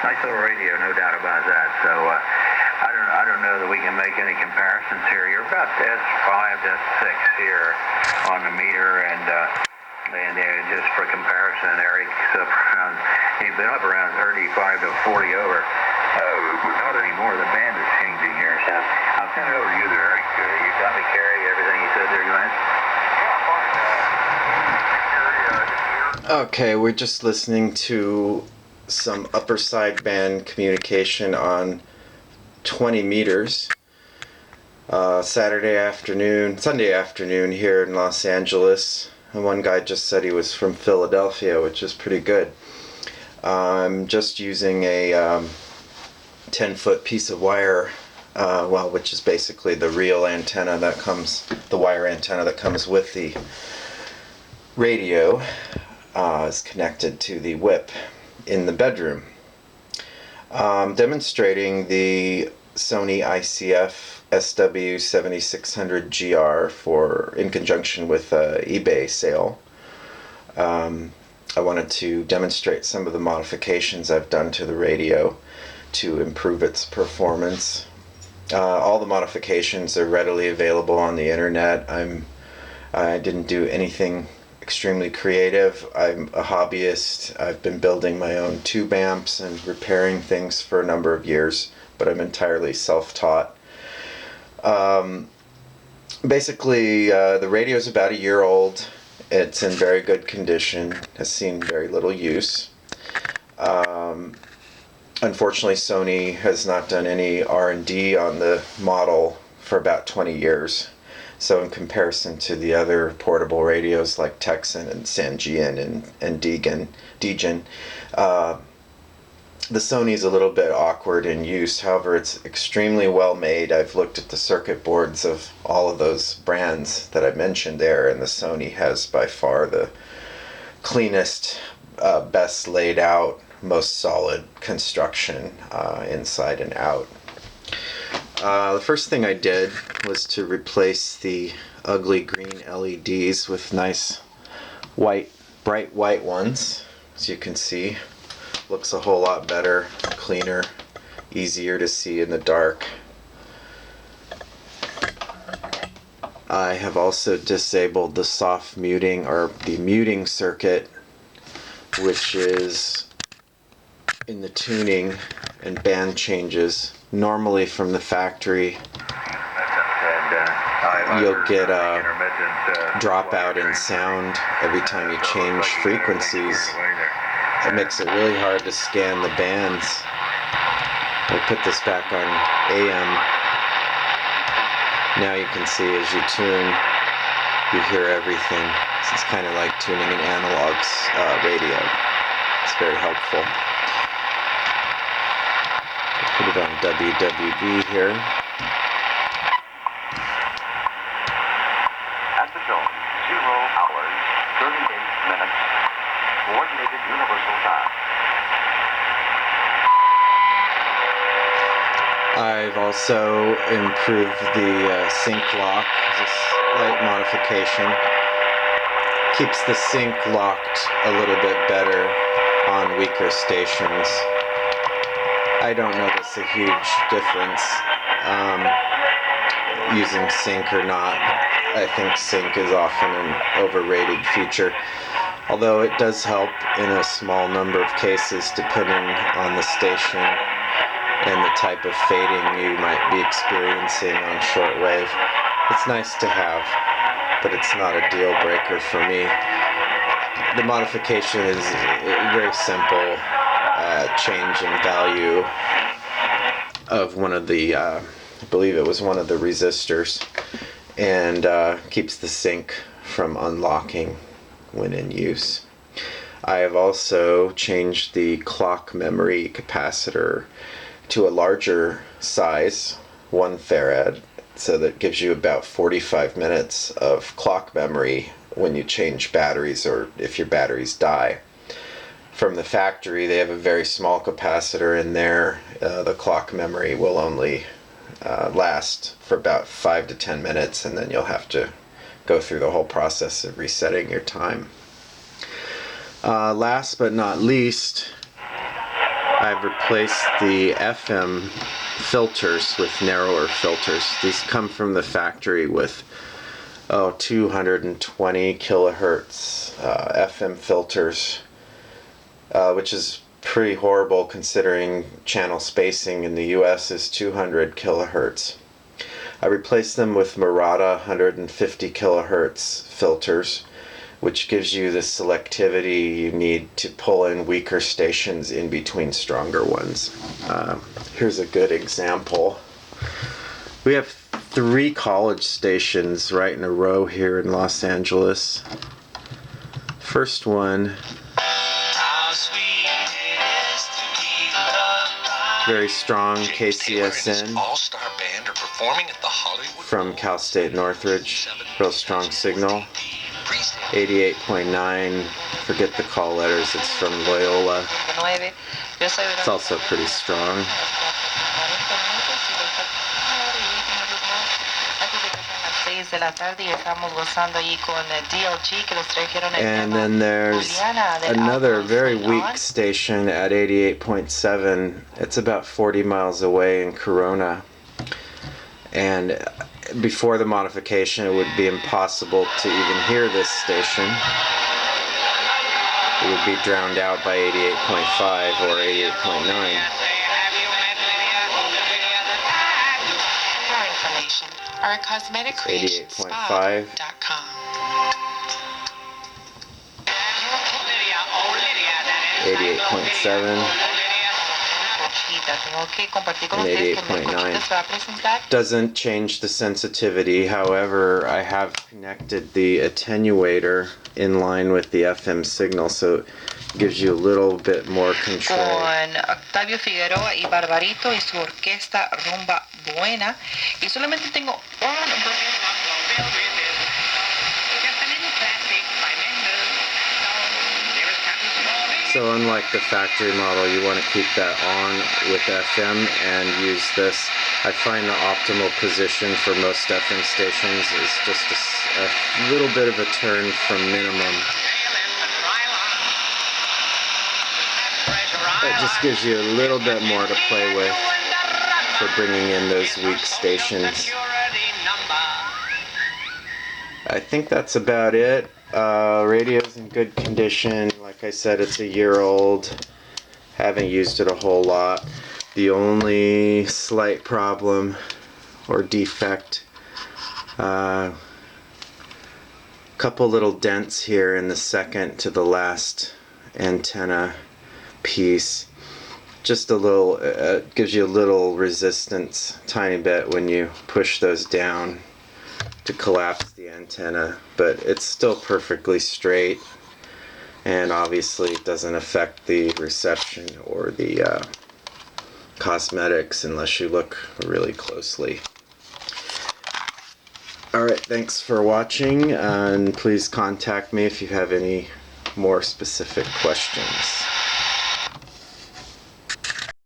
nice little radio, no doubt about that. So I don't know that we can make any comparisons here. You're about S5 to S6 here on the meter, and just for comparison, Eric's up around, he's been up around 35 to 40 over. Not anymore. The band is changing here. So I'll send it over to you there, Eric. You got me carry everything you said there, Glenn? Okay, we're just listening to some upper sideband communication on 20 meters. Sunday afternoon here in Los Angeles. And one guy just said he was from Philadelphia, which is pretty good. I'm just using a 10-foot piece of wire, which is basically the real antenna that comes, the wire antenna that comes with the radio, is connected to the whip in the bedroom. Demonstrating the Sony ICF-SW7600GR in conjunction with an eBay sale. I wanted to demonstrate some of the modifications I've done to the radio to improve its performance. All the modifications are readily available on the internet. I didn't do anything extremely creative. I'm a hobbyist. I've been building my own tube amps and repairing things for a number of years, but I'm entirely self-taught. Basically, the radio is about a year old. It's in very good condition, has seen very little use. Unfortunately, Sony has not done any R&D on the model for about 20 years. So in comparison to the other portable radios like Texan and Sangean and Degen, the Sony is a little bit awkward in use. However, it's extremely well made. I've looked at the circuit boards of all of those brands that I mentioned there, and the Sony has by far the cleanest, best laid out, most solid construction inside and out. The first thing I did was to replace the ugly green LEDs with nice white, bright white ones. As you can see, looks a whole lot better, cleaner, easier to see in the dark. I have also disabled the soft muting, or the muting circuit, which is in the tuning and band changes. Normally from the factory, you'll get a dropout in sound every time you change frequencies. It makes it really hard to scan the bands. I'll put this back on AM. Now you can see as you tune, you hear everything. This is kind of like tuning an analog radio. It's very helpful. Put it on WWB here. At the tone, 0 hours, 38 minutes, coordinated universal time. I've also improved the sync lock. It's a slight modification. Keeps the sync locked a little bit better on weaker stations. I don't notice a huge difference using sync or not. I think sync is often an overrated feature, although it does help in a small number of cases depending on the station and the type of fading you might be experiencing on shortwave. It's nice to have, but it's not a deal breaker for me. The modification is very simple. Change in value of one of the, I believe it was one of the resistors, and keeps the sync from unlocking when in use. I have also changed the clock memory capacitor to a larger size, 1 farad, so that gives you about 45 minutes of clock memory when you change batteries or if your batteries die. From the factory, they have a very small capacitor in there. The clock memory will only last for about 5 to 10 minutes, and then you'll have to go through the whole process of resetting your time. Last but not least, I've replaced the FM filters with narrower filters. These come from the factory with 220 kilohertz FM filters, which is pretty horrible considering channel spacing in the US is 200 kilohertz. I replaced them with Murata 150 kilohertz filters, which gives you the selectivity you need to pull in weaker stations in between stronger ones. Here's a good example. We have 3 college stations right in a row here in Los Angeles. First one, very strong KCSN from Cal State Northridge, real strong signal. 88.9, forget the call letters, it's from Loyola. It's also pretty strong. And then there's another very weak station at 88.7. It's about 40 miles away in Corona. And before the modification, it would be impossible to even hear this station. It would be drowned out by 88.5 or 88.9. Our cosmeticCreationsSpa.com. 88.7 and 88.9. Doesn't change the sensitivity. However, I have connected the attenuator in line with the FM signal, so it gives you a little bit more control. Con Octavio Figueroa y Barbarito y su orquesta Rumba Buena. Y solamente tengo So unlike the factory model, you want to keep that on with FM and use this. I find the optimal position for most FM stations is just a little bit of a turn from minimum. It just gives you a little bit more to play with for bringing in those weak stations. I think that's about it. Radio's in good condition. Like I said, it's a year old. Haven't used it a whole lot. The only slight problem or defect, couple little dents here in the second to the last antenna piece. Just a little, gives you a little resistance, tiny bit, when you push those down to collapse the antenna, but it's still perfectly straight, and obviously it doesn't affect the reception or the cosmetics unless you look really closely. Alright, thanks for watching, and please contact me if you have any more specific questions.